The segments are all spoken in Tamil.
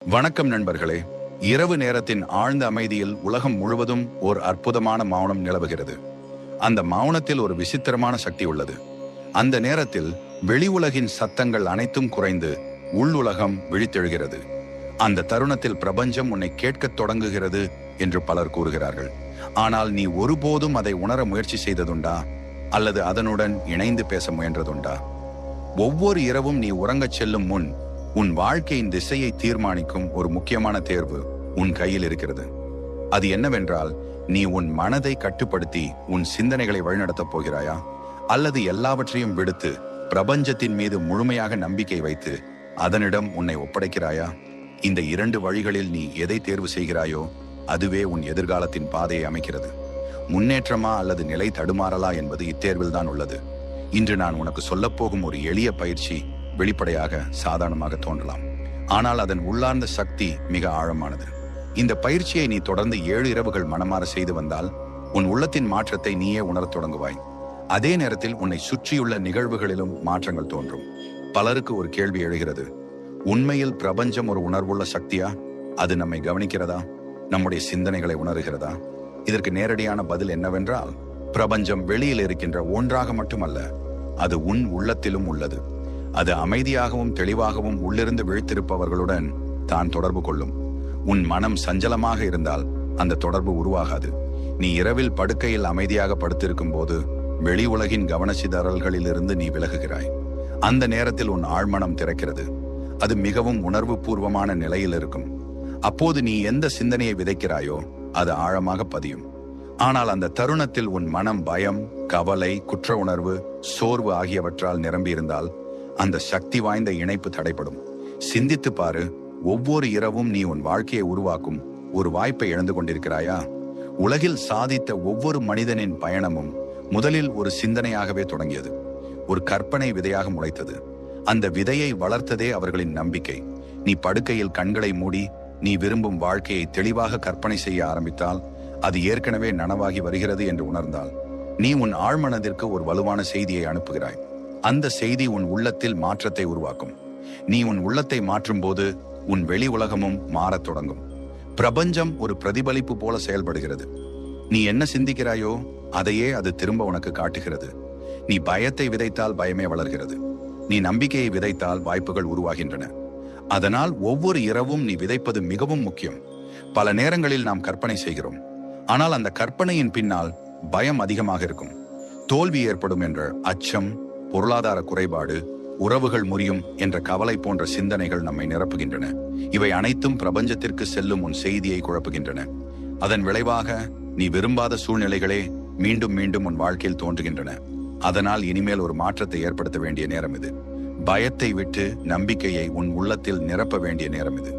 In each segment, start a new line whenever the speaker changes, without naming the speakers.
வணக்கம் நண்பர்களே. இரவு நேரத்தின் ஆழ்ந்த அமைதியில் உலகம் முழுவதும் ஒரு அற்புதமான மௌனம் நிலவுகிறது. அந்த மௌனத்தில் ஒரு விசித்திரமான சக்தி உள்ளது. அந்த நேரத்தில் வெளி உலகின் சத்தங்கள் அனைத்தும் குறைந்து உள்ளுலகம் விழித்தெழுகிறது. அந்த தருணத்தில் பிரபஞ்சம் உன்னை கேட்கத் தொடங்குகிறது என்று பலர் கூறுகிறார்கள். ஆனால் நீ ஒருபோதும் அதை உணர முயற்சி செய்ததுண்டா? அல்லது அதனுடன் இணைந்து பேச முயன்றதுண்டா? ஒவ்வொரு இரவும் நீ உறங்கச் செல்லும் முன் உன் வாழ்க்கையின் திசையை தீர்மானிக்கும் ஒரு முக்கியமான தேர்வு உன் கையில் இருக்கிறது. அது என்னவென்றால், நீ உன் மனதை கட்டுப்படுத்தி உன் சிந்தனைகளை வழிநடத்தப் போகிறாயா? அல்லது எல்லாவற்றையும் விடுத்து பிரபஞ்சத்தின் மீது முழுமையாக நம்பிக்கை வைத்து அதனிடம் உன்னை ஒப்படைக்கிறாயா? இந்த இரண்டு வழிகளில் நீ எதை தேர்வு செய்கிறாயோ அதுவே உன் எதிர்காலத்தின் பாதையை அமைக்கிறது. முன்னேற்றமா அல்லது நிலை தடுமாறலா என்பது இத்தேர்வில்தான் உள்ளது. இன்று நான் உனக்கு சொல்லப்போகும் ஒரு எளிய பயிற்சி வெளிப்படையாக சாதாரணமாக தோன்றலாம், ஆனால் அதன் உள்ளார்ந்த சக்தி மிக ஆழமானது. இந்த பயிற்சியை நீ தொடர்ந்து 7 இரவுகள் மனமாற செய்து வந்தால் உன் உள்ளத்தின் மாற்றத்தை நீயே உணரத் தொடங்குவாய். அதே நேரத்தில் உன்னை சுற்றியுள்ள நிகழ்வுகளிலும் மாற்றங்கள் தோன்றும். பலருக்கு ஒரு கேள்வி எழுகிறது: உண்மையில் பிரபஞ்சம் ஒரு உணர்வுள்ள சக்தியா? அது நம்மை கவனிக்கிறதா? நம்முடைய சிந்தனைகளை உணர்கிறதா? இதற்கு நேரடியான பதில் என்னவென்றால், பிரபஞ்சம் வெளியில் இருக்கின்ற ஒன்றாக மட்டுமல்ல, அது உன் உள்ளத்திலும் உள்ளது. அது அமைதியாகவும் தெளிவாகவும் உள்ளிருந்து விழித்திருப்பவர்களுடன் தான் தொடர்பு கொள்ளும். உன் மனம் சஞ்சலமாக இருந்தால் அந்த தொடர்பு உருவாகாது. நீ இரவில் படுக்கையில் அமைதியாக படுத்திருக்கும் போது வெளி உலகின் கவனச்சிதறல்களிலிருந்து நீ விலகுகிறாய். அந்த நேரத்தில் உன் ஆழ்மனம் திறக்கிறது. அது மிகவும் உணர்வு பூர்வமான நிலையில் இருக்கும். அப்போது நீ எந்த சிந்தனையை விதைக்கிறாயோ அது ஆழமாக பதியும். ஆனால் அந்த தருணத்தில் உன் மனம் பயம், கவலை, குற்ற உணர்வு, சோர்வு ஆகியவற்றால் நிரம்பியிருந்தால் அந்த சக்தி வாய்ந்த இணைப்பு தடைப்படும். சிந்தித்து பாரு, ஒவ்வொரு இரவும் நீ உன் வாழ்க்கையை உருவாக்கும் ஒரு வாய்ப்பை இழந்து கொண்டிருக்கிறாயா? உலகில் சாதித்த ஒவ்வொரு மனிதனின் பயணமும் முதலில் ஒரு சிந்தனையாகவே தொடங்கியது. ஒரு கற்பனை விதையாக முளைத்தது. அந்த விதையை வளர்த்ததே அவர்களின் நம்பிக்கை. நீ படுக்கையில் கண்களை மூடி நீ விரும்பும் வாழ்க்கையை தெளிவாக கற்பனை செய்ய ஆரம்பித்தால் அது ஏற்கனவே நனவாகி வருகிறது என்று உணர்ந்தால் நீ உன் ஆழ்மனதிற்கு ஒரு வலுவான செய்தியை அனுப்புகிறாய். அந்த செய்தி உன் உள்ளத்தில் மாற்றத்தை உருவாக்கும். நீ உன் உள்ளத்தை மாற்றும் போது உன் வெளி உலகமும் மாறத் தொடங்கும். பிரபஞ்சம் ஒரு பிரதிபலிப்பு போல செயல்படுகிறது. நீ என்ன சிந்திக்கிறாயோ அதையே அது திரும்ப உனக்கு காட்டுகிறது. நீ பயத்தை விதைத்தால் பயமே வளர்கிறது. நீ நம்பிக்கையை விதைத்தால் வாய்ப்புகள் உருவாகின்றன. அதனால் ஒவ்வொரு இரவும் நீ விதைப்பது மிகவும் முக்கியம். பல நேரங்களில் நாம் கற்பனை செய்கிறோம், ஆனால் அந்த கற்பனையின் பின்னால் பயம் அதிகமாக இருக்கும். தோல்வி ஏற்படும் என்ற அச்சம், பொருளாதார குறைபாடு, உறவுகள் முறியும் என்ற கவலை போன்ற சிந்தனைகள் நம்மை நிரப்புகின்றன. இவை அனைத்தும் பிரபஞ்சத்திற்கு செல்லும் உன் செய்தியை குழப்புகின்றன. அதன் விளைவாக நீ விரும்பாத சூழ்நிலைகளே மீண்டும் மீண்டும் உன் வாழ்க்கையில் தோன்றுகின்றன. அதனால் இனிமேல் ஒரு மாற்றத்தை ஏற்படுத்த வேண்டிய நேரம் இது. பயத்தை விட்டு நம்பிக்கையை உன் உள்ளத்தில் நிரப்ப வேண்டிய நேரம் இது.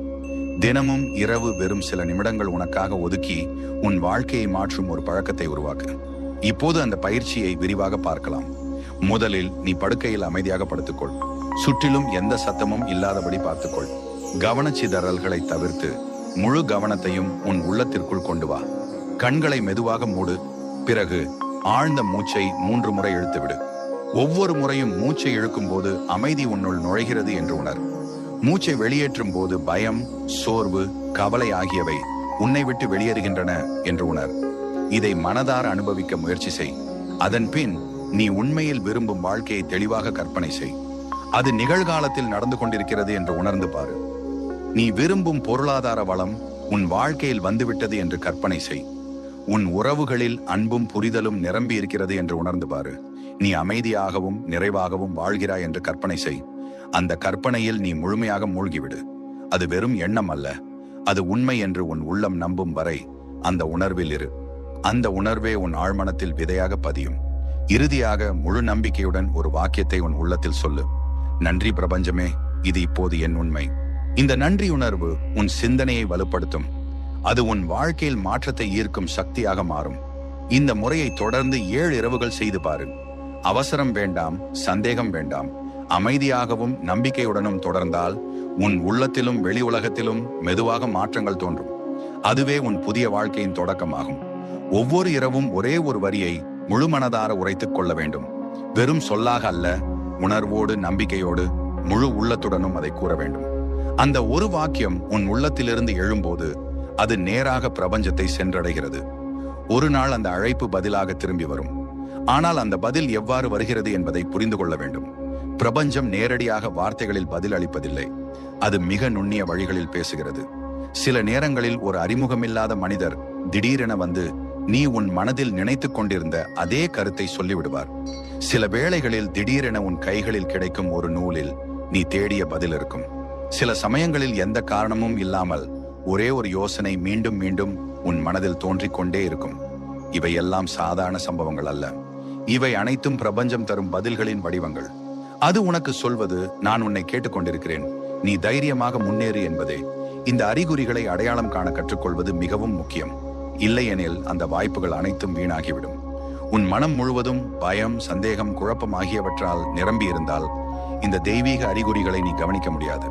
தினமும் இரவு வெறும் சில நிமிடங்கள் உனக்காக ஒதுக்கி உன் வாழ்க்கையை மாற்றும் ஒரு பழக்கத்தை உருவாக்கு. இப்போது அந்த பயிற்சியை விரிவாக பார்க்கலாம். முதலில் நீ படுக்கையில் அமைதியாக படுத்துக்கொள். சுற்றிலும் எந்த சத்தமும் இல்லாதபடி பார்த்துக்கொள். கவனச்சிதறல்களை தவிர்த்து முழு கவனத்தையும் உன் உள்ளத்திற்குள் கொண்டு வா. கண்களை மெதுவாக மூடு. பிறகு ஆழ்ந்த மூச்சை 3 முறை இழுத்துவிடு. ஒவ்வொரு முறையும் மூச்சை இழுக்கும் போது அமைதி உன்னுள் நுழைகிறது என்று உணர். மூச்சை வெளியேற்றும் போது பயம், சோர்வு, கவலை ஆகியவை உன்னை விட்டு வெளியேறுகின்றன என்று உணர். இதை மனதார அனுபவிக்க முயற்சி செய். அதன் பின் நீ உண்மையில் விரும்பும் வாழ்க்கையை தெளிவாக கற்பனை செய். அது நிகழ்காலத்தில் நடந்து கொண்டிருக்கிறது என்று உணர்ந்து பாரு. நீ விரும்பும் பொருளாதார வளம் உன் வாழ்க்கையில் வந்துவிட்டது என்று கற்பனை செய். உன் உறவுகளில் அன்பும் புரிதலும் நிரம்பி இருக்கிறது என்று உணர்ந்து பாரு. நீ அமைதியாகவும் நிறைவாகவும் வாழ்கிறாய் என்று கற்பனை செய். அந்த கற்பனையில் நீ முழுமையாக மூழ்கிவிடு. அது வெறும் எண்ணம் அல்ல, அது உண்மை என்று உன் உள்ளம் நம்பும் வரை அந்த உணர்வில் இரு. அந்த உணர்வே உன் ஆழ்மனத்தில் விதையாக பதியும். இறுதியாக முழு நம்பிக்கையுடன் ஒரு வாக்கியத்தை உன் உள்ளத்தில் சொல்லு: நன்றி பிரபஞ்சமே, இது இப்போது என் உண்மை. இந்த நன்றி உணர்வு உன் சிந்தனையை வலுப்படுத்தும். அது உன் வாழ்க்கையில் மாற்றத்தை ஈர்க்கும் சக்தியாக மாறும். இந்த முறையை தொடர்ந்து 7 இரவுகள் செய்து பாரு. அவசரம் வேண்டாம், சந்தேகம் வேண்டாம். அமைதியாகவும் நம்பிக்கையுடனும் தொடர்ந்தால் உன் உள்ளத்திலும் வெளி உலகத்திலும் மெதுவாக மாற்றங்கள் தோன்றும். அதுவே உன் புதிய வாழ்க்கையின் தொடக்கமாகும். ஒவ்வொரு இரவும் ஒரே ஒரு வரியை முழு மனதார உரைத்துக் கொள்ள வேண்டும். வெறும் சொல்லாக அல்ல, உணர்வோடு, நம்பிக்கையோடு, முழு உள்ளத்துடனும் அதை கூற வேண்டும். அந்த ஒரு வாக்கியம் உன் உள்ளத்திலிருந்து எழும்போது அது நேராக பிரபஞ்சத்தை சென்றடைகிறது. ஒரு நாள் அந்த அழைப்பு பதிலாக திரும்பி வரும். ஆனால் அந்த பதில் எவ்வாறு வருகிறது என்பதை புரிந்து கொள்ள வேண்டும். பிரபஞ்சம் நேரடியாக வார்த்தைகளில் பதில் அளிப்பதில்லை. அது மிக நுண்ணிய வழிகளில் பேசுகிறது. சில நேரங்களில் ஒரு அறிமுகமில்லாத மனிதர் திடீரென வந்து நீ உன் மனதில் நினைத்துக் கொண்டிருந்த அதே கருத்தை சொல்லிவிடுவார். சில வேளைகளில் திடீரென உன் கைகளில் கிடைக்கும் ஒரு நூலில் நீ தேடிய பதில் இருக்கும். சில சமயங்களில் எந்த காரணமும் இல்லாமல் ஒரே ஒரு யோசனை மீண்டும் மீண்டும் உன் மனதில் தோன்றிக் கொண்டே இருக்கும். இவையெல்லாம் சாதாரண சம்பவங்கள் அல்ல. இவை அனைத்தும் பிரபஞ்சம் தரும் பதில்களின் வடிவங்கள். அது உனக்கு சொல்வது, நான் உன்னை கேட்டுக்கொண்டிருக்கிறேன், நீ தைரியமாக முன்னேறு என்பதே. இந்த அறிகுறிகளை அடையாளம் காண கற்றுக்கொள்வது மிகவும் முக்கியம். இல்லையெனில் அந்த வாய்ப்புகள் அனைத்தும் வீணாகிவிடும். உன் மனம் முழுவதும் பயம், சந்தேகம், குழப்பம் ஆகியவற்றால் நிரம்பியிருந்தால் இந்த தெய்வீக அறிகுறிகளை நீ கவனிக்க முடியாது.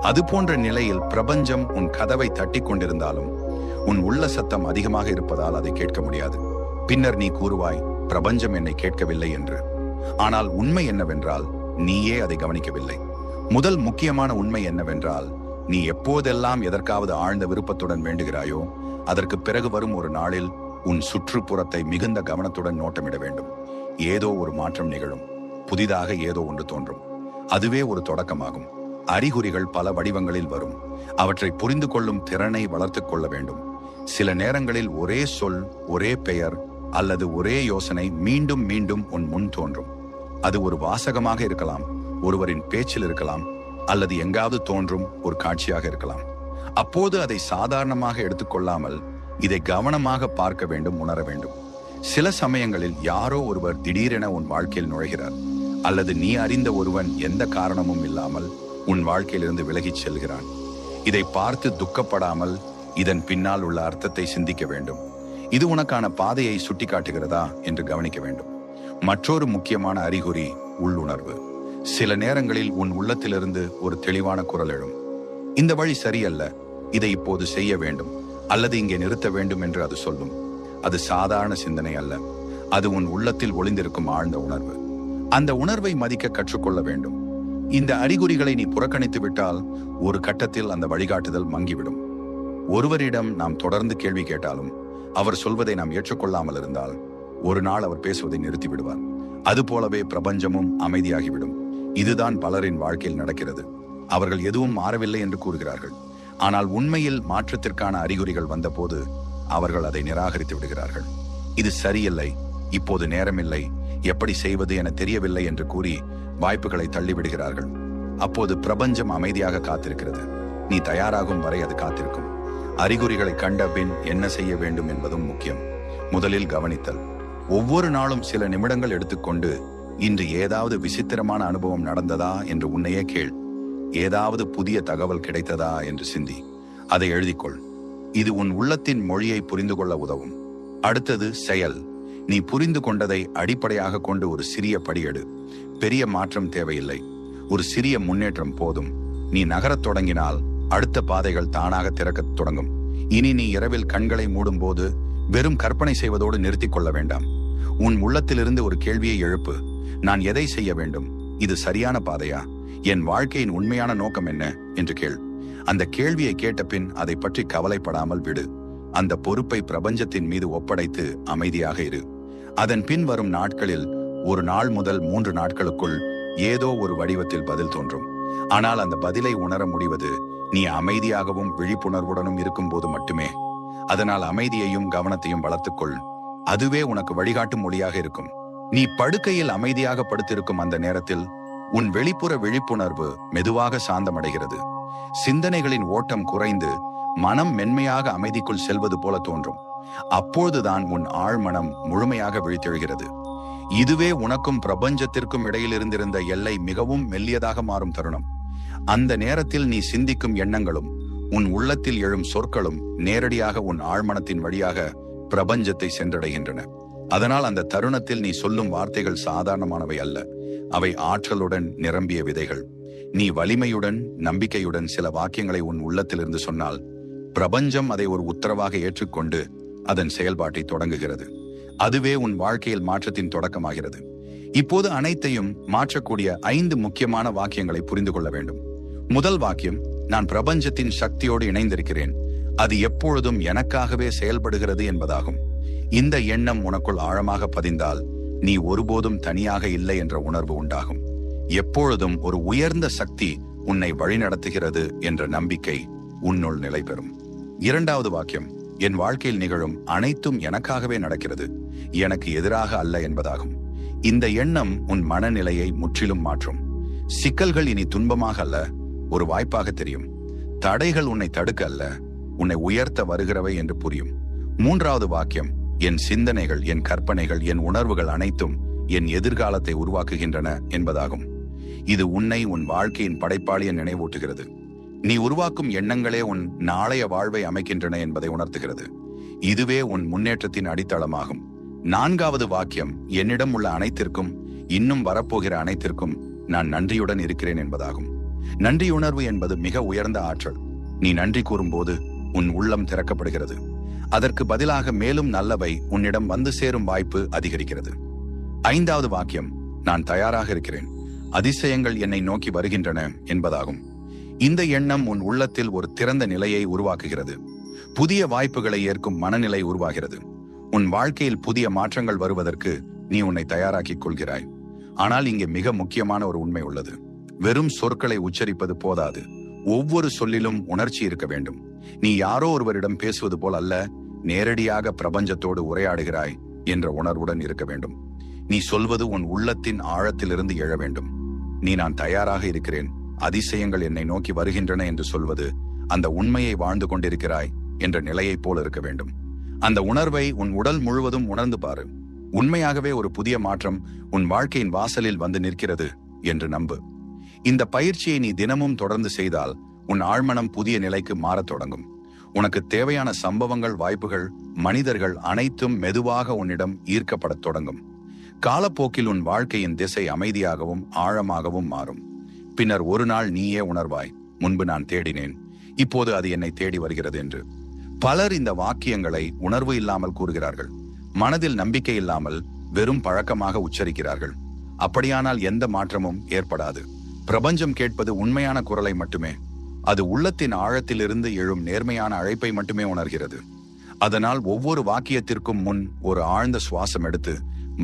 அது போன்ற நிலையில் பிரபஞ்சம் உன் கதவை தட்டி கொண்டிருந்தாலும் உன் உள்ள சத்தம் அதிகமாக இருப்பதால் அதை கேட்க முடியாது. பின்னர் நீ கூறுவாய், பிரபஞ்சம் என்னை கேட்கவில்லை என்று. ஆனால் உண்மை என்னவென்றால் நீயே அதை கவனிக்கவில்லை. முதல் முக்கியமான உண்மை என்னவென்றால், நீ எப்போதெல்லாம் எதற்காவது ஆழ்ந்த விருப்பத்துடன் வேண்டுகிறாயோ அதற்கு பிறகு வரும் ஒரு நாளில் உன் சுற்றுப்புறத்தை மிகுந்த கவனத்துடன் நோட்டமிட வேண்டும். ஏதோ ஒரு மாற்றம் நிகழும். புதிதாக ஏதோ ஒன்று தோன்றும். அதுவே ஒரு தொடக்கமாகும். அறிகுறிகள் பல வடிவங்களில் வரும். அவற்றை புரிந்து கொள்ளும் திறனை வளர்த்துக் கொள்ள வேண்டும். சில நேரங்களில் ஒரே சொல், ஒரே பெயர் அல்லது ஒரே யோசனை மீண்டும் மீண்டும் உன் முன் தோன்றும். அது ஒரு வாசகமாக இருக்கலாம், ஒருவரின் பேச்சில் இருக்கலாம், அல்லது எங்காவது தோன்றும் ஒரு காட்சியாக இருக்கலாம். அப்போது அதை சாதாரணமாக எடுத்துக்கொள்ளாமல் இதை கவனமாக பார்க்க வேண்டும், உணர வேண்டும். சில சமயங்களில் யாரோ ஒருவர் திடீரென உன் வாழ்க்கையில் நுழைகிறார், அல்லது நீ அறிந்த ஒருவன் எந்த காரணமும் இல்லாமல் உன் வாழ்க்கையிலிருந்து விலகிச் செல்கிறான். இதை பார்த்து துக்கப்படாமல் இதன் பின்னால் உள்ள அர்த்தத்தை சிந்திக்க வேண்டும். இது உனக்கான பாதையை சுட்டி காட்டுகிறதா என்று கவனிக்க வேண்டும். மற்றொரு முக்கியமான அறிகுறி உள்ளுணர்வு. சில நேரங்களில் உன் உள்ளத்திலிருந்து ஒரு தெளிவான குரல் எழும். இந்த வழி சரியல்ல, இதை இப்போது செய்ய வேண்டும், அல்லது இங்கே நிறுத்த வேண்டும் என்று அது சொல்லும். அது சாதாரண சிந்தனை அல்ல, அது உன் உள்ளத்தில் ஒளிந்திருக்கும் ஆழ்ந்த உணர்வு. அந்த உணர்வை மதிக்க கற்றுக்கொள்ள வேண்டும். இந்த அறிகுறிகளை நீ புறக்கணித்து விட்டால் ஒரு கட்டத்தில் அந்த வழிகாட்டுதல் மங்கிவிடும். ஒருவரிடம் நாம் தொடர்ந்து கேள்வி கேட்டாலும் அவர் சொல்வதை நாம் ஏற்றுக்கொள்ளாமல் இருந்தால் ஒரு நாள் அவர் பேசுவதை நிறுத்திவிடுவார். அதுபோலவே பிரபஞ்சமும் அமைதியாகிவிடும். இதுதான் பலரின் வாழ்க்கையில் நடக்கிறது. அவர்கள் எதுவும் மாறவில்லை என்று கூறுகிறார்கள். ஆனால் உண்மையில் மாற்றத்திற்கான அறிகுறிகள் வந்தபோது அவர்கள் அதை நிராகரித்து விடுகிறார்கள். இது சரியில்லை, இப்போது நேரமில்லை, எப்படி செய்வது என தெரியவில்லை என்று கூறி வாய்ப்புகளை தள்ளிவிடுகிறார்கள். அப்போது பிரபஞ்சம் அமைதியாக காத்திருக்கிறது. நீ தயாராகும் வரை அது காத்திருக்கும். அறிகுறிகளை கண்ட பின் என்ன செய்ய வேண்டும் என்பதும் முக்கியம். முதலில் கவனித்தல். ஒவ்வொரு நாளும் சில நிமிடங்கள் எடுத்துக்கொண்டு இன்று ஏதாவது விசித்திரமான அனுபவம் நடந்ததா என்று உன்னையே கேள். ஏதாவது புதிய தகவல் கிடைத்ததா என்று சிந்தி. அதை எழுதிக்கொள். இது உன் உள்ளத்தின் மொழியை புரிந்து கொள்ள உதவும். அடுத்தது செயல். நீ புரிந்து கொண்டதை அடிப்படையாக கொண்டு ஒரு சிறிய படியெடு. பெரிய மாற்றம் தேவையில்லை, ஒரு சிறிய முன்னேற்றம் போதும். நீ நகரத் தொடங்கினால் அடுத்த பாதைகள் தானாக திறக்கத் தொடங்கும். இனி நீ இரவில் கண்களை மூடும் போது வெறும் கற்பனை செய்வதோடு நிறுத்திக் கொள்ள வேண்டாம். உன் உள்ளத்திலிருந்து ஒரு கேள்வியை எழுப்பு. நான் எதை செய்ய வேண்டும்? இது சரியான பாதையா? என் வாழ்க்கையின் உண்மையான நோக்கம் என்ன என்று கேள். அந்த கேள்வியை கேட்ட பின் அதை பற்றி கவலைப்படாமல் விடு. அந்த பொறுப்பை பிரபஞ்சத்தின் மீது ஒப்படைத்து அமைதியாக இரு. அதன் பின் வரும் நாட்களில் ஒரு நாள் முதல் 3 நாட்களுக்குள் ஏதோ ஒரு வடிவத்தில் பதில் தோன்றும். ஆனால் அந்த பதிலை உணர முடிவது நீ அமைதியாகவும் விழிப்புணர்வுடனும் இருக்கும் போது மட்டுமே. அதனால் அமைதியையும் கவனத்தையும் வளர்த்துக்கொள். அதுவே உனக்கு வழிகாட்டும் மொழியாக இருக்கும். நீ படுக்கையில் அமைதியாக படுத்திருக்கும் அந்த நேரத்தில் உன் வெளிப்புற விழிப்புணர்வு மெதுவாக சாந்தமடைகிறது. சிந்தனைகளின் ஓட்டம் குறைந்து மனம் மென்மையாக அமைதிக்குள் செல்வது போல தோன்றும். அப்போதுதான் உன் ஆழ்மனம் முழுமையாக விழித்தெழுகிறது. இதுவே உனக்கும் பிரபஞ்சத்திற்கும் இடையில் இருந்திருந்த எல்லை மிகவும் மெல்லியதாக மாறும் தருணம். அந்த நேரத்தில் நீ சிந்திக்கும் எண்ணங்களும் உன் உள்ளத்தில் எழும் சொற்களும் நேரடியாக உன் ஆழ்மனத்தின் வழியாக பிரபஞ்சத்தை சென்றடைகின்றன. அதனால் அந்த தருணத்தில் நீ சொல்லும் வார்த்தைகள் சாதாரணமானவை அல்ல, அவை ஆற்றலுடன் நிரம்பிய விதைகள். நீ வலிமையுடன் நம்பிக்கையுடன் சில வாக்கியங்களை உன் உள்ளத்திலிருந்து சொன்னால் பிரபஞ்சம் அதை ஒரு உத்தரவாக ஏற்றுக்கொண்டு அதன் செயல்பாட்டை தொடங்குகிறது. அதுவே உன் வாழ்க்கையில் மாற்றத்தின் தொடக்கமாகிறது. இப்போது அனைத்தையும் மாற்றக்கூடிய 5 முக்கியமான வாக்கியங்களை புரிந்து கொள்ள வேண்டும். முதல் வாக்கியம், நான் பிரபஞ்சத்தின் சக்தியோடு இணைந்திருக்கிறேன், அது எப்பொழுதும் எனக்காகவே செயல்படுகிறது என்பதாகும். இந்த எண்ணம் உனக்குள் ஆழமாக பதிந்தால் நீ ஒருபோதும் தனியாக இல்லை என்ற உணர்வு உண்டாகும். எப்பொழுதும் ஒரு உயர்ந்த சக்தி உன்னை வழிநடத்துகிறது என்ற நம்பிக்கை உன்னுள் நிலை பெறும். இரண்டாவது வாக்கியம், என் வாழ்க்கையில் நிகழும் அனைத்தும் எனக்காகவே நடக்கிறது, எனக்கு எதிராக அல்ல என்பதாகும். இந்த எண்ணம் உன் மனநிலையை முற்றிலும் மாற்றும். சிக்கல்கள் இனி துன்பமாக அல்ல, ஒரு வாய்ப்பாக தெரியும். தடைகள் உன்னை தடுக்க அல்ல, உன்னை உயர்த்த வருகிறவை என்று புரியும். மூன்றாவது வாக்கியம், என் சிந்தனைகள், என் கற்பனைகள், என் உணர்வுகள் அனைத்தும் என் எதிர்காலத்தை உருவாக்குகின்றன என்பதாகும். இது உன்னை உன் வாழ்க்கையின் படைப்பாளியை நினைவூட்டுகிறது. நீ உருவாக்கும் எண்ணங்களே உன் நாளைய வாழ்வை அமைக்கின்றன என்பதை உணர்த்துகிறது. இதுவே உன் முன்னேற்றத்தின் அடித்தளமாகும். நான்காவது வாக்கியம், என்னிடம் உள்ள அனைத்திற்கும், இன்னும் வரப்போகிற அனைத்திற்கும் நான் நன்றியுடன் இருக்கிறேன் என்பதாகும். நன்றியுணர்வு என்பது மிக உயர்ந்த ஆற்றல். நீ நன்றி கூறும்போது உன் உள்ளம் திறக்கப்படுகிறது. அதற்கு பதிலாக மேலும் நல்லவை உன்னிடம் வந்து சேரும் வாய்ப்பு அதிகரிக்கிறது. ஐந்தாவது வாக்கியம், நான் தயாராக இருக்கிறேன், அதிசயங்கள் என்னை நோக்கி வருகின்றன என்பதாகும். இந்த எண்ணம் உன் உள்ளத்தில் ஒரு திறந்த நிலையை உருவாக்குகிறது. புதிய வாய்ப்புகளை ஏற்கும் மனநிலை உருவாகிறது. உன் வாழ்க்கையில் புதிய மாற்றங்கள் வருவதற்கு நீ உன்னை தயாராக்கிக் கொள்கிறாய். ஆனால் இங்கே மிக முக்கியமான ஒரு உண்மை உள்ளது. வெறும் சொற்களை உச்சரிப்பது போதாது, ஒவ்வொரு சொல்லிலும் உணர்ச்சி இருக்க வேண்டும். நீ யாரோ ஒருவரிடம் பேசுவது போல் அல்ல, நேரடியாக பிரபஞ்சத்தோடு உரையாடுகிறாய் என்ற உணர்வுடன் இருக்க வேண்டும். நீ சொல்வது உன் உள்ளத்தின் ஆழத்திலிருந்து எழ வேண்டும். நீ நான் தயாராக இருக்கிறேன், அதிசயங்கள் என்னை நோக்கி வருகின்றன என்று சொல்வது அந்த உண்மையை வாழ்ந்து கொண்டிருக்கிறாய் என்ற நிலையைப் போல் இருக்க வேண்டும். அந்த உணர்வை உன் உடல் முழுவதும் உணர்ந்து பாரு. உண்மையாகவே ஒரு புதிய மாற்றம் உன் வாழ்க்கையின் வாசலில் வந்து நிற்கிறது என்று நம்பு. இந்த பயிற்சியை நீ தினமும் தொடர்ந்து செய்தால் உன் ஆழ்மனம் புதிய நிலைக்கு மாறத் தொடங்கும். உனக்கு தேவையான சம்பவங்கள், வாய்ப்புகள், மனிதர்கள் அனைத்தும் மெதுவாக உன்னிடம் ஈர்க்கப்படத் தொடங்கும். காலப்போக்கில் உன் வாழ்க்கையின் திசை அமைதியாகவும் ஆழமாகவும் மாறும். பின்னர் ஒரு நாள் நீயே உணர்வாய், முன்பு நான் தேடினேன், இப்போது அது என்னை தேடி வருகிறது என்று. பலர் இந்த வாக்கியங்களை உணர்வு இல்லாமல் கூறுகிறார்கள். மனதில் நம்பிக்கை இல்லாமல் வெறும் பழக்கமாக உச்சரிக்கிறார்கள். அப்படியானால் எந்த மாற்றமும் ஏற்படாது. பிரபஞ்சம் கேட்பது உண்மையான குரலை மட்டுமே. அது உள்ளத்தின் ஆழத்திலிருந்து எழும் நேர்மையான அழைப்பை மட்டுமே உணர்கிறது. அதனால் ஒவ்வொரு வாக்கியத்திற்கும் முன் ஒரு ஆழ்ந்த சுவாசம் எடுத்து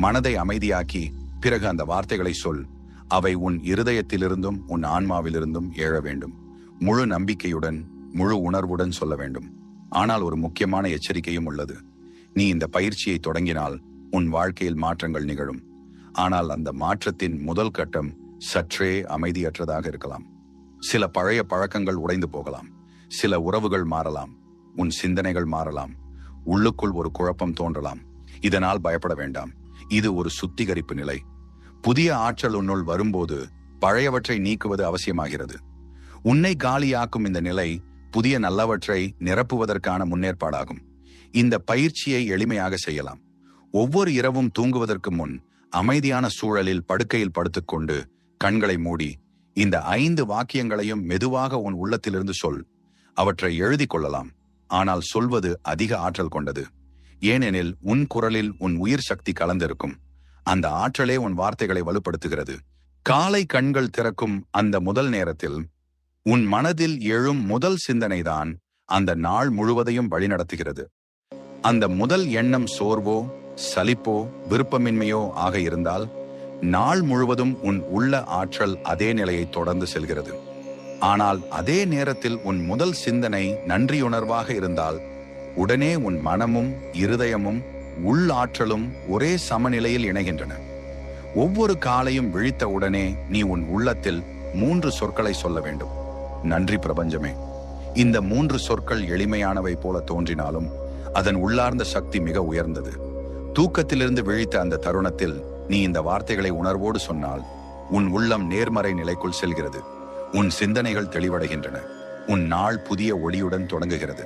மனதை அமைதியாக்கி பிறகு அந்த வார்த்தைகளை சொல். அவை உன் இருதயத்திலிருந்தும் உன் ஆன்மாவிலிருந்தும் எழ வேண்டும். முழு நம்பிக்கையுடன், முழு உணர்வுடன் சொல்ல வேண்டும். ஆனால் ஒரு முக்கியமான எச்சரிக்கையும் உள்ளது. நீ இந்த பயிற்சியை தொடங்கினால் உன் வாழ்க்கையில் மாற்றங்கள் நிகழும். ஆனால் அந்த மாற்றத்தின் முதல் கட்டம் சற்றே அமைதியற்றதாக இருக்கலாம். சில பழைய பழக்கங்கள் உடைந்து போகலாம், சில உறவுகள் மாறலாம், உன் சிந்தனைகள் மாறலாம், உள்ளுக்குள் ஒரு குழப்பம் தோன்றலாம். இதனால் பயப்பட வேண்டாம். இது ஒரு சுத்திகரிப்பு நிலை. புதிய ஆற்றல் உன்னுள் வரும்போது பழையவற்றை நீக்குவது அவசியமாகிறது. உன்னை காலியாக்கும் இந்த நிலை புதிய நல்லவற்றை நிரப்புவதற்கான முன்னேற்பாடாகும். இந்த பயிற்சியை எளிமையாக செய்யலாம். ஒவ்வொரு இரவும் தூங்குவதற்கு முன் அமைதியான சூழலில் படுக்கையில் படுத்துக்கொண்டு கண்களை மூடி இந்த 5 வாக்கியங்களையும் மெதுவாக உன் உள்ளத்திலிருந்து சொல். அவற்றை எழுதி கொள்ளலாம். ஆனால் சொல்வது அதிக ஆற்றல் கொண்டது. ஏனெனில் உன் குரலில் உன் உயிர் சக்தி கலந்திருக்கும். அந்த ஆற்றலே உன் வார்த்தைகளை வலுப்படுத்துகிறது. காலை கண்கள் திறக்கும் அந்த முதல் நேரத்தில் உன் மனதில் எழும் முதல் சிந்தனைதான் அந்த நாள் முழுவதையும் வழிநடத்துகிறது. அந்த முதல் எண்ணம் சோர்வோ, சலிப்போ, விருப்பமின்மையோ ஆக இருந்தால் நாள் முழுவதும் உன் உள்ள ஆற்றல் அதே நிலையை தொடர்ந்து செல்கிறது. ஆனால் அதே நேரத்தில் உன் முதல் சிந்தனை நன்றியுணர்வாக இருந்தால் உடனே உன் மனமும் இருதயமும் உள் ஆற்றலும் ஒரே சமநிலையில் இணைகின்றன. ஒவ்வொரு காலையும் விழித்த உடனே நீ உன் உள்ளத்தில் 3 சொற்களை சொல்ல வேண்டும். நன்றி பிரபஞ்சமே. இந்த 3 சொற்கள் எளிமையானவை போல தோன்றினாலும் அதன் உள்ளார்ந்த சக்தி மிக உயர்ந்தது. தூக்கத்திலிருந்து விழித்த அந்த தருணத்தில் நீ இந்த வார்த்தைகளை உணர்வோடு சொன்னால் உன் உள்ளம் நேர்மறை நிலைக்குள் செல்கிறது. உன் சிந்தனைகள் தெளிவடைகின்றன. உன் நாள் புதிய ஒளியுடன் தொடங்குகிறது.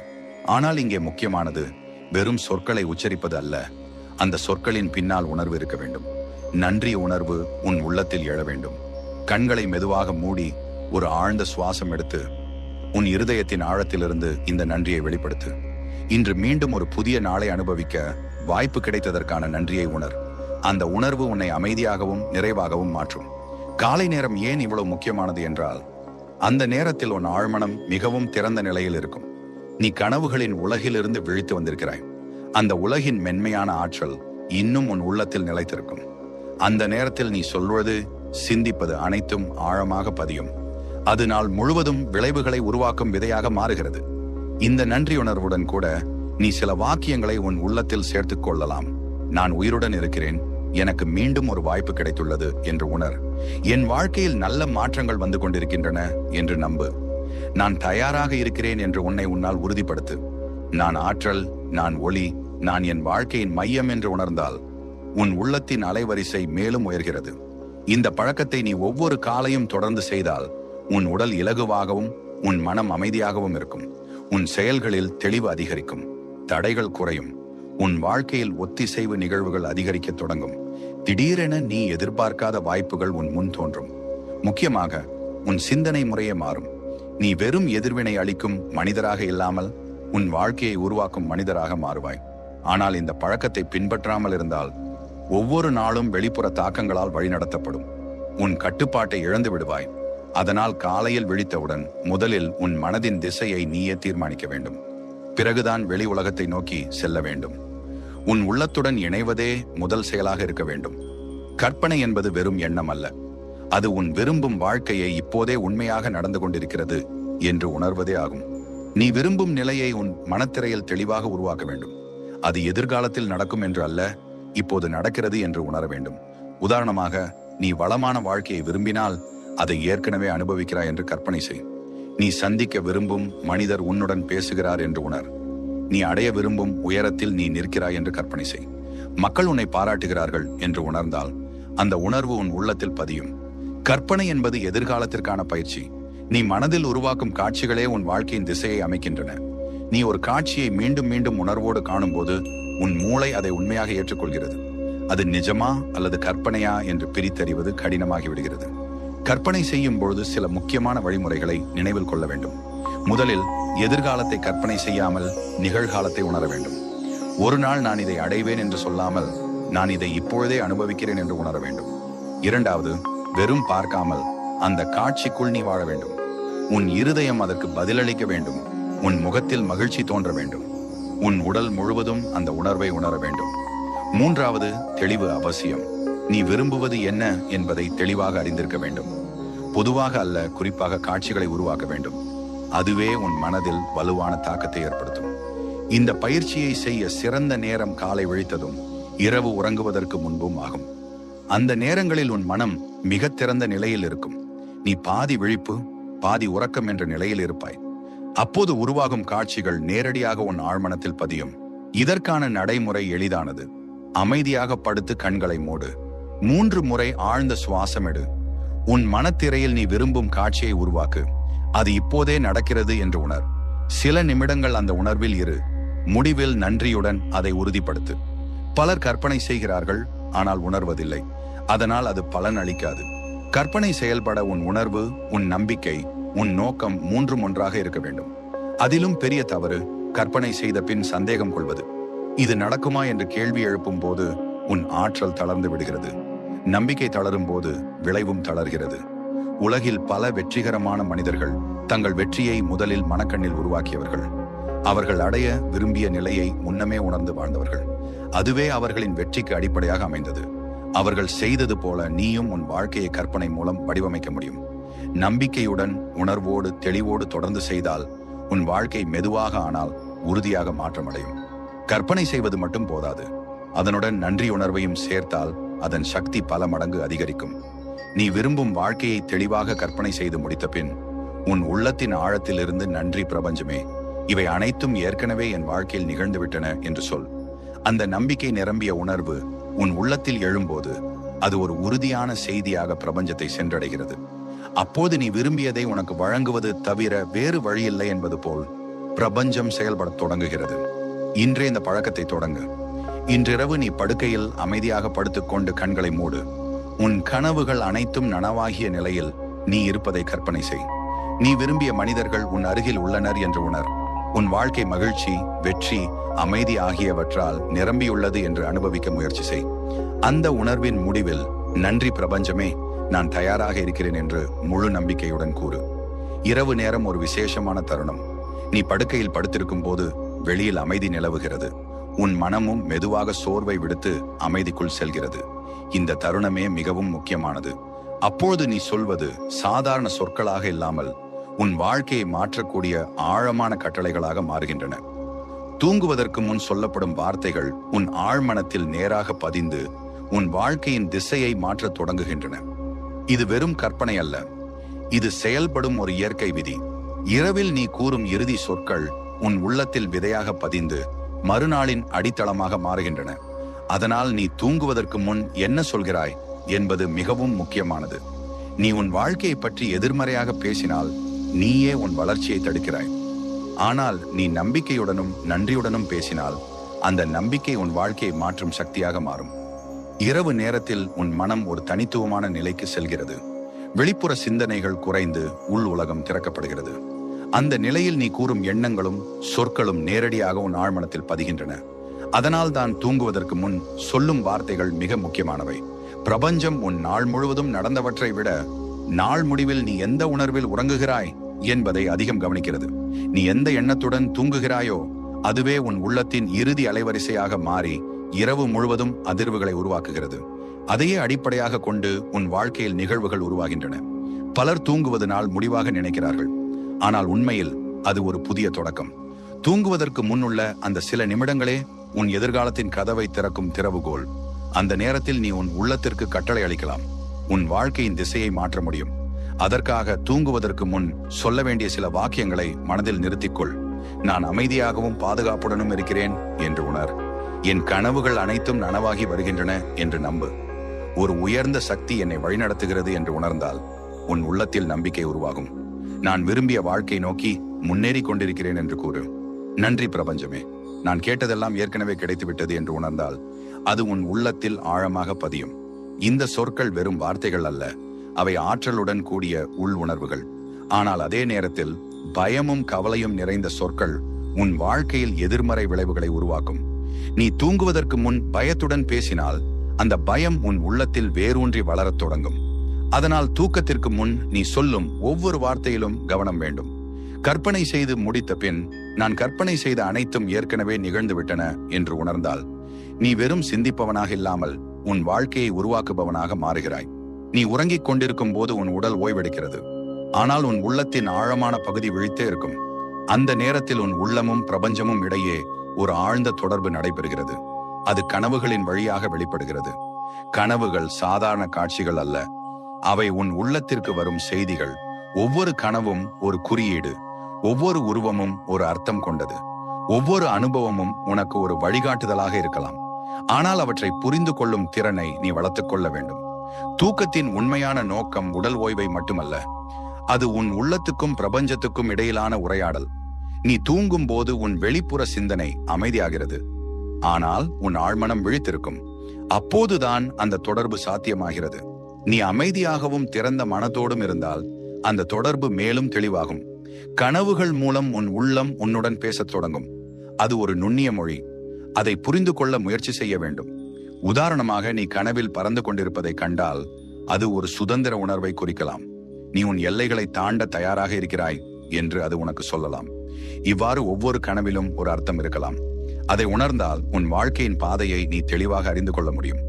ஆனால் இங்கே முக்கியமானது வெறும் சொற்களை உச்சரிப்பது அல்ல, அந்த சொற்களின் பின்னால் உணர்வு இருக்க வேண்டும். நன்றி உணர்வு உன் உள்ளத்தில் எழ வேண்டும். கண்களை மெதுவாக மூடி ஒரு ஆழ்ந்த சுவாசம் எடுத்து உன் இருதயத்தின் ஆழத்திலிருந்து இந்த நன்றியை வெளிப்படுத்து. இன்று மீண்டும் ஒரு புதிய நாளை அனுபவிக்க வாய்ப்பு கிடைத்ததற்கான நன்றியை உணர். அந்த உணர்வு உன்னை அமைதியாகவும் நிறைவாகவும் மாற்றும். காலை நேரம் ஏன் இவ்வளவு முக்கியமானது என்றால், அந்த நேரத்தில் உன் ஆழ்மனம் மிகவும் திறந்த நிலையில் இருக்கும். நீ கனவுகளின் உலகிலிருந்து விழித்து வந்திருக்கிறாய். அந்த உலகின் மென்மையான ஆற்றல் இன்னும் உன் உள்ளத்தில் நிலைத்திருக்கும். அந்த நேரத்தில் நீ சொல்வது, சிந்திப்பது அனைத்தும் ஆழமாக பதியும். அது நாள் முழுவதும் விளைவுகளை உருவாக்கும் விதையாக மாறுகிறது. இந்த நன்றியுணர்வுடன் கூட நீ சில வாக்கியங்களை உன் உள்ளத்தில் சேர்த்துக் கொள்ளலாம். நான் உயிருடன் இருக்கிறேன், எனக்கு மீண்டும் ஒரு வாய்ப்பு கிடைத்துள்ளது என்று உணர். என் வாழ்க்கையில் நல்ல மாற்றங்கள் வந்து கொண்டிருக்கின்றன என்று நம்பு. நான் தயாராக இருக்கிறேன் என்று உன்னால் உறுதிப்படுத்து. நான் ஆற்றல், நான் ஒளி, நான் என் வாழ்க்கையின் மையம் என்று உணர்ந்தால் உன் உள்ளத்தின் அலைவரிசை மேலும் உயர்கிறது. இந்த பழக்கத்தை நீ ஒவ்வொரு காலையும் தொடர்ந்து செய்தால் உன் உடல் இலகுவாகவும் உன் மனம் அமைதியாகவும் இருக்கும். உன் செயல்களில் தெளிவு அதிகரிக்கும், தடைகள் குறையும், உன் வாழ்க்கையில் ஒத்திசைவு நிகழ்வுகள் அதிகரிக்க தொடங்கும். திடீரென நீ எதிர்பார்க்காத வாய்ப்புகள் உன் முன் தோன்றும். முக்கியமாக உன் சிந்தனை முறையே மாறும். நீ வெறும் எதிர்வினை அளிக்கும் மனிதராக இல்லாமல் உன் வாழ்க்கையை உருவாக்கும் மனிதராக மாறுவாய். ஆனால் இந்த பழக்கத்தை பின்பற்றாமல் இருந்தால் ஒவ்வொரு நாளும் வெளிப்புற தாக்கங்களால் வழிநடத்தப்படும். உன் கட்டுப்பாட்டை இழந்து விடுவாய். அதனால் காலையில் விழித்தவுடன் முதலில் உன் மனதின் திசையை நீயே தீர்மானிக்க வேண்டும். பிறகுதான் வெளி உலகத்தை நோக்கி செல்ல வேண்டும். உன் உள்ளத்துடன் இணைவதே முதல் செயலாக இருக்க வேண்டும். கற்பனை என்பது வெறும் எண்ணம் அல்ல, அது உன் விரும்பும் வாழ்க்கையை இப்போதே உண்மையாக நடந்து கொண்டிருக்கிறது என்று உணர்வதே ஆகும். நீ விரும்பும் நிலையை உன் மனத்திரையில் தெளிவாக உருவாக்க வேண்டும். அது எதிர்காலத்தில் நடக்கும் என்று அல்ல, இப்போது நடக்கிறது என்று உணர வேண்டும். உதாரணமாக, நீ வளமான வாழ்க்கையை விரும்பினால் அதை ஏற்கனவே அனுபவிக்கிறாய் என்று கற்பனை செய். நீ சந்திக்க விரும்பும் மனிதர் உன்னுடன் பேசுகிறார் என்று உணர். நீ அடைய விரும்பும் உயரத்தில் நீ நிற்கிறாய் என்று கற்பனை செய். மக்கள் உன்னை பாராட்டுகிறார்கள் என்று உணர்ந்தால் அந்த உணர்வு உன் உள்ளத்தில் பதியும். கற்பனை என்பது எதிர்காலத்திற்கான பயிற்சி. நீ மனதில் உருவாக்கும் காட்சிகளே உன் வாழ்க்கையின் திசையை அமைக்கின்றன. நீ ஒரு காட்சியை மீண்டும் மீண்டும் உணர்வோடு காணும்போது உன் மூளை அதை உண்மையாக ஏற்றுக்கொள்கிறது. அது நிஜமா அல்லது கற்பனையா என்று பிரித்தறிவது கடினமாகி விடுகிறது. கற்பனை செய்யும் பொழுது சில முக்கியமான வழிமுறைகளை நினைவில் கொள்ள வேண்டும். முதலில், எதிர்காலத்தை கற்பனை செய்யாமல் நிகழ்காலத்தை உணர வேண்டும். ஒரு நாள் நான் இதை அடைவேன் என்று சொல்லாமல் நான் இதை இப்பொழுதே அனுபவிக்கிறேன் என்று உணர வேண்டும். இரண்டாவது, வெறும் பார்க்காமல் அந்த காட்சிக்குள் நீ வாழ வேண்டும். உன் இருதயம் அதற்கு பதிலளிக்க வேண்டும். உன் முகத்தில் மகிழ்ச்சி தோன்ற வேண்டும். உன் உடல் முழுவதும் அந்த உணர்வை உணர வேண்டும். மூன்றாவது, தெளிவு அவசியம். நீ விரும்புவது என்ன என்பதை தெளிவாக அறிந்திருக்க வேண்டும். பொதுவாக அல்ல, குறிப்பாக காட்சிகளை உருவாக்க வேண்டும். அதுவே உன் மனதில் வலுவான தாக்கத்தை ஏற்படுத்தும். இந்த பயிற்சியை செய்ய சிறந்த நேரம் காலை விழித்ததும் இரவு உறங்குவதற்கு முன்பும் ஆகும். அந்த நேரங்களில் உன் மனம் மிக திறந்த நிலையில் இருக்கும். நீ பாதி விழிப்பு பாதி உறக்கம் என்ற நிலையில் இருப்பாய். அப்போது உருவாகும் காட்சிகள் நேரடியாக உன் ஆழ்மனத்தில் பதியும். இதற்கான நடைமுறை எளிதானது. அமைதியாக படுத்து கண்களை மூடு. 3 முறை ஆழ்ந்த சுவாசம் எடு. உன் மனத்திரையில் நீ விரும்பும் காட்சியை உருவாக்கு. அது இப்போதே நடக்கிறது என்று உணர். சில நிமிடங்கள் அந்த உணர்வில் இரு. முடிவில் நன்றியுடன் அதை உறுதிப்படுத்து. பலர் கற்பனை செய்கிறார்கள், ஆனால் உணர்வதில்லை. அதனால் அது பலன் அளிக்காது. கற்பனை செயல்பட உன் உணர்வு, உன் நம்பிக்கை, உன் நோக்கம் 3 ஒன்றாக இருக்க வேண்டும். அதிலும் பெரிய தவறு கற்பனை செய்த பின் சந்தேகம் கொள்வது. இது நடக்குமா என்று கேள்வி எழுப்பும் போது உன் ஆற்றல் தளர்ந்து விடுகிறது. நம்பிக்கை தளரும் போது விளைவும் தளர்கிறது. உலகில் பல வெற்றிகரமான மனிதர்கள் தங்கள் வெற்றியை முதலில் மனக்கண்ணில் உருவாக்கியவர்கள். அவர்கள் அடைய விரும்பிய நிலையை முன்னமே உணர்ந்து வாழ்ந்தவர்கள். அதுவே அவர்களின் வெற்றிக்கு அடிப்படையாக அமைந்தது. அவர்கள் செய்தது போல நீயும் உன் வாழ்க்கையை கற்பனை மூலம் வடிவமைக்க முடியும். நம்பிக்கையுடன், உணர்வோடு, தெளிவோடு தொடர்ந்து செய்தால் உன் வாழ்க்கை மெதுவாக ஆனால் உறுதியாக மாற்றமடையும். கற்பனை செய்வது மட்டும் போதாது, அதனுடன் நன்றி உணர்வையும் சேர்த்தால் அதன் சக்தி பல மடங்கு அதிகரிக்கும். நீ விரும்பும் வாழ்க்கையை தெளிவாக கற்பனை செய்து முடித்த பின் உன் உள்ளத்தின் ஆழத்திலிருந்து நன்றி பிரபஞ்சமே, இவை அனைத்தும் ஏற்கனவே என் வாழ்க்கையில் நிகழ்ந்துவிட்டன என்று சொல். அந்த நம்பிக்கை நிரம்பிய உணர்வு உன் உள்ளத்தில் எழும்போது அது ஒரு உறுதியான செய்தியாக பிரபஞ்சத்தை சென்றடைகிறது. அப்போது நீ விரும்பியதை உனக்கு வழங்குவது தவிர வேறு வழியில்லை என்பது போல் பிரபஞ்சம் செயல்படத் தொடங்குகிறது. இன்றே இந்த பழக்கத்தை தொடங்கு. இன்றிரவு நீ படுக்கையில் அமைதியாக படுத்துக்கொண்டு கண்களை மூடு. உன் கனவுகள் அனைத்தும் நனவாகிய நிலையில் நீ இருப்பதை கற்பனை செய். நீ விரும்பிய மனிதர்கள் உன் அருகில் உள்ளனர் என்று உணர். உன் வாழ்க்கை மகிழ்ச்சி, வெற்றி, அமைதி ஆகியவற்றால் நிரம்பியுள்ளது என்று அனுபவிக்க முயற்சி செய். அந்த உணர்வின் முடிவில் நன்றி பிரபஞ்சமே, நான் தயாராக இருக்கிறேன் என்று முழு நம்பிக்கையுடன் கூறு. இரவு நேரம் ஒரு விசேஷமான தருணம். நீ படுக்கையில் படுத்திருக்கும் போது வெளியில் அமைதி நிலவுகிறது. உன் மனமும் மெதுவாக சோர்வை விடுத்து அமைதிக்குள் செல்கிறது. இந்த தருணமே மிகவும் முக்கியமானது. அப்பொழுது நீ சொல்வது சாதாரண சொற்களாக இல்லாமல் உன் வாழ்க்கையை மாற்றக்கூடிய ஆழமான கட்டளைகளாக மாறுகின்றன. தூங்குவதற்கு முன் சொல்லப்படும் வார்த்தைகள் உன் ஆழ்மனத்தில் நேராக பதிந்து உன் வாழ்க்கையின் திசையை மாற்றத் தொடங்குகின்றன. இது வெறும் கற்பனை அல்ல, இது செயல்படும் ஒரு இயற்கை விதி. இரவில் நீ கூறும் இறுதி சொற்கள் உன் உள்ளத்தில் விதையாக பதிந்து மறுநாளின் அடித்தளமாக மாறுகின்றன. அதனால் நீ தூங்குவதற்கு முன் என்ன சொல்கிறாய் என்பது மிகவும் முக்கியமானது. நீ உன் வாழ்க்கையை பற்றி எதிர்மறையாக பேசினால் நீயே உன் வளர்ச்சியை தடுக்கிறாய். ஆனால் நீ நம்பிக்கையுடனும் நன்றியுடனும் பேசினால் அந்த நம்பிக்கை உன் வாழ்க்கையை மாற்றும் சக்தியாக மாறும். இரவு நேரத்தில் உன் மனம் ஒரு தனித்துவமான நிலைக்கு செல்கிறது. வெளிப்புற சிந்தனைகள் குறைந்து உள் உலகம் திறக்கப்படுகிறது. அந்த நிலையில் நீ கூறும் எண்ணங்களும் சொற்களும் நேரடியாக உன் ஆழ்மனத்தில் பதிகின்றன. அதனால் தான் தூங்குவதற்கு முன் சொல்லும் வார்த்தைகள் மிக முக்கியமானவை. பிரபஞ்சம் உன் நாள் முழுவதும் நடந்தவற்றை விட நாள் முடிவில் நீ எந்த உணர்வில் உறங்குகிறாய் என்பதை அதிகம் கவனிக்கிறது. நீ எந்த எண்ணத்துடன் தூங்குகிறாயோ அதுவே உன் உள்ளத்தின் இறுதி அலைவரிசையாக மாறி இரவு முழுவதும் அதிர்வுகளை உருவாக்குகிறது. அதையே அடிப்படையாக கொண்டு உன் வாழ்க்கையில் நிகழ்வுகள் உருவாகின்றன. பலர் தூங்குவது நாள் முடிவாக நினைக்கிறார்கள். ஆனால் உண்மையில் அது ஒரு புதிய தொடக்கம். தூங்குவதற்கு முன்னுள்ள அந்த சில நிமிடங்களே உன் எதிர்காலத்தின் கதவை திறக்கும் திறவுகோல். அந்த நேரத்தில் நீ உன் உள்ளத்திற்கு கட்டளை அளிக்கலாம். உன் வாழ்க்கையின் திசையை மாற்ற முடியும். அதற்காக தூங்குவதற்கு முன் சொல்ல வேண்டிய சில வாக்கியங்களை மனதில் நிறுத்திக்கொள். நான் அமைதியாகவும் பாதுகாப்புடனும் இருக்கிறேன் என்று உணர். என் கனவுகள் அனைத்தும் நனவாகி வருகின்றன என்று நம்பு. ஒரு உயர்ந்த சக்தி என்னை வழிநடத்துகிறது என்று உணர்ந்தால் உன் உள்ளத்தில் நம்பிக்கை உருவாகும். நான் விரும்பிய வாழ்க்கை நோக்கி முன்னேறி கொண்டிருக்கிறேன் என்று கூறு. நன்றி பிரபஞ்சமே, நான் கேட்டதெல்லாம் ஏற்கனவே கிடைத்துவிட்டது என்று உணர்ந்தால் அது உன் உள்ளத்தில் ஆழமாக பதியும். இந்த சொற்கள் வெறும் வார்த்தைகள் அல்ல, அவை ஆற்றலுடன் கூடிய உள் உணர்வுகள். ஆனால் அதே நேரத்தில் பயமும் கவலையும் நிறைந்த சொற்கள் உன் வாழ்க்கையில் எதிர்மறை விளைவுகளை உருவாக்கும். நீ தூங்குவதற்கு முன் பயத்துடன் பேசினால் அந்த பயம் உன் உள்ளத்தில் வேரூன்றி வளரத் தொடங்கும். அதனால் தூக்கத்திற்கு முன் நீ சொல்லும் ஒவ்வொரு வார்த்தையிலும் கவனம் வேண்டும். கற்பனை செய்து முடித்த பின் நான் கற்பனை செய்த அனைத்தும் ஏற்கனவே நிகழ்ந்துவிட்டன என்று உணர்ந்தால் நீ வெறும் சிந்திப்பவனாக இல்லாமல் உன் வாழ்க்கையை உருவாக்குபவனாக மாறுகிறாய். நீ உறங்கிக் கொண்டிருக்கும் போது உன் உடல் ஓய்வெடுக்கிறது. ஆனால் உன் உள்ளத்தின் ஆழமான பகுதி விழித்தே இருக்கும். அந்த நேரத்தில் உன் உள்ளமும் பிரபஞ்சமும் இடையே ஒரு ஆழ்ந்த தொடர்பு நடைபெறுகிறது. அது கனவுகளின் வழியாக வெளிப்படுகிறது. கனவுகள் சாதாரண காட்சிகள் அல்ல, அவை உன் உள்ளத்திற்கு வரும் செய்திகள். ஒவ்வொரு கனவும் ஒரு குறியீடு, ஒவ்வொரு உருவமும் ஒரு அர்த்தம் கொண்டது. ஒவ்வொரு அனுபவமும் உனக்கு ஒரு வழிகாட்டுதலாக இருக்கலாம். ஆனால் அவற்றை புரிந்து கொள்ளும் திறனை நீ வளர்த்துக் கொள்ள வேண்டும். தூக்கத்தின் உண்மையான நோக்கம் உடல் ஓய்வை மட்டுமல்ல, அது உன் உள்ளத்துக்கும் பிரபஞ்சத்துக்கும் இடையிலான உரையாடல். நீ தூங்கும் போது உன் வெளிப்புற சிந்தனை அமைதியாகிறது, ஆனால் உன் ஆழ்மனம் விழித்திருக்கும். அப்போதுதான் அந்த தொடர்பு சாத்தியமாகிறது. நீ அமைதியாகவும் திறந்த மனத்தோடும் இருந்தால் அந்த தொடர்பு மேலும் தெளிவாகும். கனவுகள் மூலம் உன் உள்ளம் உன்னுடன் பேசத் தொடங்கும். அது ஒரு நுண்ணிய மொழி. அதை புரிந்து கொள்ள முயற்சி செய்ய வேண்டும். உதாரணமாக, நீ கனவில் பறந்து கொண்டிருப்பதை கண்டால் அது ஒரு சுதந்திர உணர்வை குறிக்கலாம். நீ உன் எல்லைகளை தாண்ட தயாராக இருக்கிறாய் என்று அது உனக்கு சொல்லலாம். இவ்வாறு ஒவ்வொரு கனவிலும் ஒரு அர்த்தம் இருக்கலாம். அதை உணர்ந்தால் உன் வாழ்க்கையின் பாதையை நீ தெளிவாக அறிந்து கொள்ள முடியும்.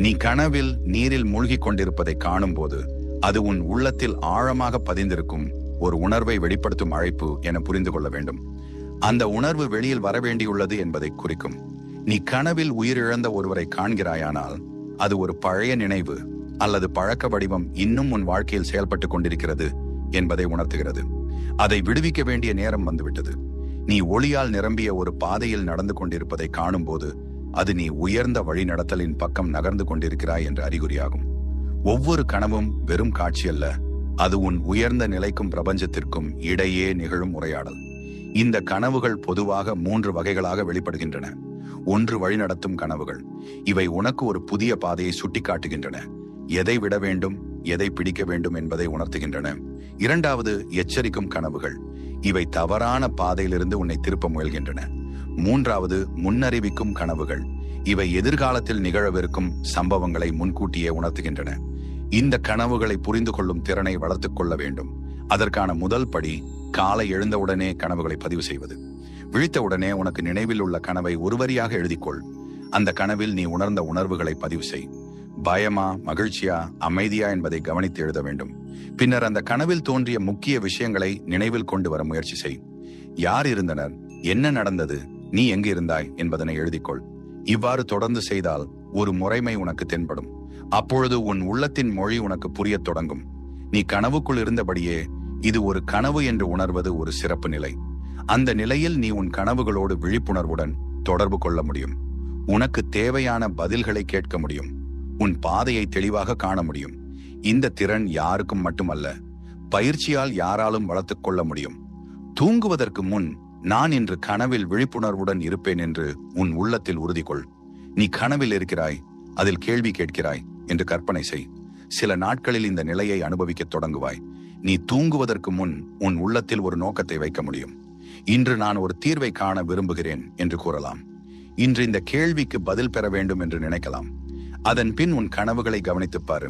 நீ கனவில் நீரில் மூழ்கிக் கொண்டிருப்பதை காணும் போது அது உன் உள்ளத்தில் ஆழமாக பதிந்திருக்கும் ஒரு உணர்வை வெளிப்படுத்தும் அழைப்பு என புரிந்து கொள்ள வேண்டும். அந்த உணர்வு வெளியில் வரவேண்டியுள்ளது என்பதை குறிக்கும். நீ கனவில் உயிரிழந்த ஒருவரை காண்கிறாயானால் அது ஒரு பழைய நினைவு அல்லது பழக்க வடிவம் இன்னும் உன் வாழ்க்கையில் செயல்பட்டு கொண்டிருக்கிறது என்பதை உணர்த்துகிறது. அதை விடுவிக்க வேண்டிய நேரம் வந்துவிட்டது. நீ ஒளியால் நிரம்பிய ஒரு பாதையில் நடந்து கொண்டிருப்பதை காணும் போது அது நீ உயர்ந்த வழிநடத்தலின் பக்கம் நகர்ந்து கொண்டிருக்கிறாய் என்ற அறிகுறியாகும். ஒவ்வொரு கனவும் வெறும் காட்சி அல்ல, அது உன் உயர்ந்த நிலைக்கும் பிரபஞ்சத்திற்கும் இடையே நிகழும் உரையாடல். இந்த கனவுகள் பொதுவாக 3 வகைகளாக வெளிப்படுகின்றன. 1, வழிநடத்தும் கனவுகள். இவை உனக்கு ஒரு புதிய பாதையை சுட்டிக்காட்டுகின்றன. எதை விட வேண்டும், எதை பிடிக்க வேண்டும் என்பதை உணர்த்துகின்றன. 2, எச்சரிக்கும் கனவுகள். இவை தவறான பாதையிலிருந்து உன்னை திருப்ப முயல்கின்றன. 3, முன்னறிவிக்கும் கனவுகள். இவை எதிர்காலத்தில் நிகழவிருக்கும் சம்பவங்களை முன்கூட்டியே உணர்த்துகின்றன. இந்த கனவுகளை புரிந்து கொள்ளும் திறனை வளர்த்துக் கொள்ள வேண்டும். அதற்கான முதல் படி காலை எழுந்தவுடனே கனவுகளை பதிவு செய்வது. விழித்தவுடனே உனக்கு நினைவில் உள்ள கனவை ஒரு வரியாக எழுதிக்கொள். அந்த கனவில் நீ உணர்ந்த உணர்வுகளை பதிவு செய். பயமா, மகிழ்ச்சியா, அமைதியா என்பதை கவனித்து எழுத வேண்டும். பின்னர் அந்த கனவில் தோன்றிய முக்கிய விஷயங்களை நினைவில் கொண்டு வர முயற்சி செய். யார் இருந்தனர், என்ன நடந்தது, நீ எங்கு இருந்தாய் என்பதனை எழுதிக்கொள். இவ்வாறு தொடர்ந்து செய்தால் ஒரு முறைமை உனக்கு தென்படும். அப்பொழுது உன் உள்ளத்தின் மொழி உனக்கு புரியத் தொடங்கும். நீ கனவுக்குள் இருந்தபடியே இது ஒரு கனவு என்று உணர்வது ஒரு சிறப்பு நிலை. அந்த நிலையில் நீ உன் கனவுகளோடு விழிப்புணர்வுடன் தொடர்பு கொள்ள முடியும். உனக்கு தேவையான பதில்களை கேட்க முடியும். உன் பாதையை தெளிவாக காண முடியும். இந்த திறன் யாருக்கும் மட்டுமல்ல, பயிற்சியால் யாராலும் வளர்த்துக் கொள்ள முடியும். தூங்குவதற்கு முன் நான் இன்று கனவில் விழிப்புணர்வுடன் இருப்பேன் என்று உன் உள்ளத்தில் உறுதி கொள். நீ கனவில் இருக்கிறாய், அதில் கேள்வி கேட்கிறாய் என்று கற்பனை செய். சில நாட்களில் இந்த நிலையை அனுபவிக்க தொடங்குவாய். நீ தூங்குவதற்கு முன் உன் உள்ளத்தில் ஒரு நோக்கத்தை வைக்க முடியும். இன்று நான் ஒரு தீர்வை காண விரும்புகிறேன் என்று கூறலாம். இன்று இந்த கேள்விக்கு பதில் பெற வேண்டும் என்று நினைக்கலாம். அதன் பின் உன் கனவுகளை கவனித்துப் பாரு.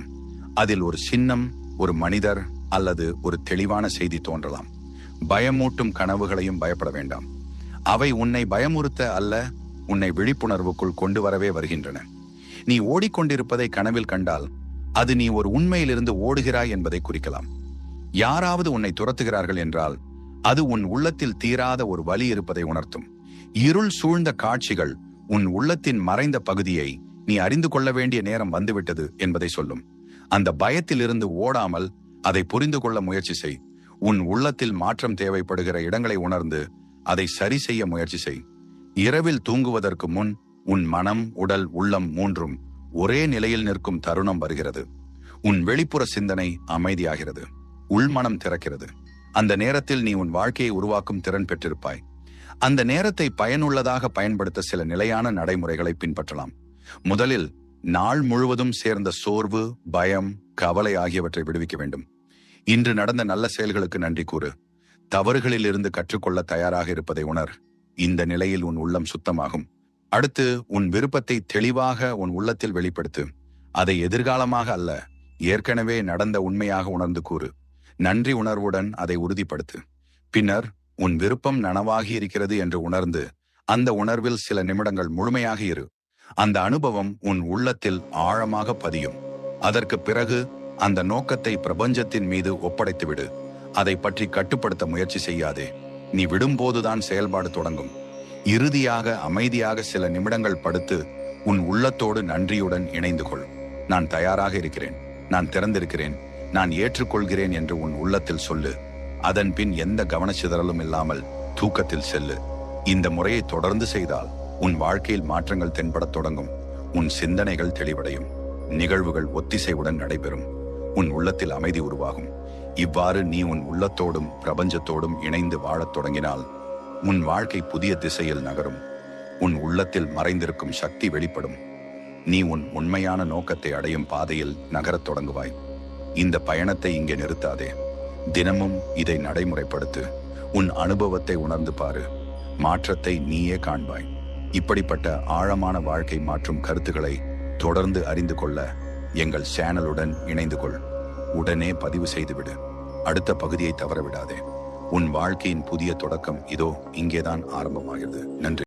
அதில் ஒரு சின்னம், ஒரு மனிதர் அல்லது ஒரு தெளிவான செய்தி தோன்றலாம். பயமூட்டும் கனவுகளையும் பயப்பட வேண்டாம். அவை உன்னை பயமுறுத்த அல்ல, உன்னை விழிப்புணர்வுக்குள் கொண்டு வரவே வருகின்றன. நீ ஓடிக்கொண்டிருப்பதை கனவில் கண்டால் அது நீ ஒரு உண்மையிலிருந்து ஓடுகிறாய் என்பதை குறிக்கலாம். யாராவது உன்னை துரத்துகிறார்கள் என்றால் அது உன் உள்ளத்தில் தீராத ஒரு வலி இருப்பதை உணர்த்தும். இருள் சூழ்ந்த காட்சிகள் உன் உள்ளத்தின் மறைந்த பகுதியை நீ அறிந்து கொள்ள வேண்டிய நேரம் வந்துவிட்டது என்பதை சொல்லும். அந்த பயத்தில் இருந்து ஓடாமல் அதை புரிந்து கொள்ள முயற்சி செய். உன் உள்ளத்தில் மாற்றம் தேவைப்படுகிற இடங்களை உணர்ந்து அதை சரி செய்ய முயற்சி செய். இரவில் தூங்குவதற்கு முன் உன் மனம், உடல், உள்ளம் மூன்றும் ஒரே நிலையில் நிற்கும் தருணம் வருகிறது. உன் வெளிப்புற சிந்தனை அமைதியாகிறது, உள்மனம் திறக்கிறது. அந்த நேரத்தில் நீ உன் வாழ்க்கையை உருவாக்கும் திறன் பெற்றிருப்பாய். அந்த நேரத்தை பயனுள்ளதாக பயன்படுத்த சில நிலையான நடைமுறைகளை பின்பற்றலாம். முதலில் நாள் முழுவதும் சேர்ந்த சோர்வு, பயம், கவலை ஆகியவற்றை விடுவிக்க வேண்டும். இன்று நடந்த நல்ல செயல்களுக்கு நன்றி கூறு. தவறுகளில் இருந்து கற்றுக்கொள்ள தயாராக இருப்பதை உணர். இந்த நிலையில் உன் உள்ளம் சுத்தமாகும். அடுத்து உன் விருப்பத்தை தெளிவாக உன் உள்ளத்தில் வெளிப்படுத்து. அதை எதிர்காலமாக அல்ல, ஏற்கனவே நடந்த உண்மையாக உணர்ந்து கூறு. நன்றி உணர்வுடன் அதை உறுதிப்படுத்து. பின்னர் உன் விருப்பம் நனவாகி இருக்கிறது என்று உணர்ந்து அந்த உணர்வில் சில நிமிடங்கள் முழுமையாக இரு. அந்த அனுபவம் உன் உள்ளத்தில் ஆழமாக பதியும். அதற்கு பிறகு அந்த நோக்கத்தை பிரபஞ்சத்தின் மீது ஒப்படைத்து விடு. அதை பற்றி கட்டுப்படுத்த முயற்சி செய்யாதே. நீ விடும்போதுதான் செயல்பாடு தொடங்கும். இறுதியாக அமைதியாக சில நிமிடங்கள் படுத்து உன் உள்ளத்தோடு நன்றியுடன் இணைந்து கொள். நான் தயாராக இருக்கிறேன், நான் திறந்திருக்கிறேன், நான் ஏற்றுக்கொள்கிறேன் என்று உன் உள்ளத்தில் சொல்லு. அதன் பின் எந்த கவனச்சிதறலும் இல்லாமல் தூக்கத்தில் செல்லு. இந்த முறையை தொடர்ந்து செய்தால் உன் வாழ்க்கையில் மாற்றங்கள் தென்படத் தொடங்கும். உன் சிந்தனைகள் தெளிவடையும், நிகழ்வுகள் ஒத்திசைவுடன் நடைபெறும், உன் உள்ளத்தில் அமைதி உருவாகும். இவ்வாறு நீ உன் உள்ளத்தோடும் பிரபஞ்சத்தோடும் இணைந்து வாழத் தொடங்கினால் உன் வாழ்க்கை புதிய திசையில் நகரும். உன் உள்ளத்தில் மறைந்திருக்கும் சக்தி வெளிப்படும். நீ உன் உண்மையான நோக்கத்தை அடையும் பாதையில் நகரத் தொடங்குவாய். இந்த பயணத்தை இங்கே நிறுத்தாதே. தினமும் இதை நடைமுறைப்படுத்து. உன் அனுபவத்தை உணர்ந்து பாரு. மாற்றத்தை நீயே காண்பாய். இப்படிப்பட்ட ஆழமான வாழ்க்கை மாற்றும் கருத்துக்களை தொடர்ந்து அறிந்து கொள்ள எங்கள் சேனலுடன் இணைந்து கொள். உடனே பதிவு செய்துவிடு. அடுத்த பகுதியை தவறவிடாதே. உன் வாழ்க்கையின் புதிய தொடக்கம் இதோ இங்கேதான் ஆரம்பமாகிறது. நன்றி.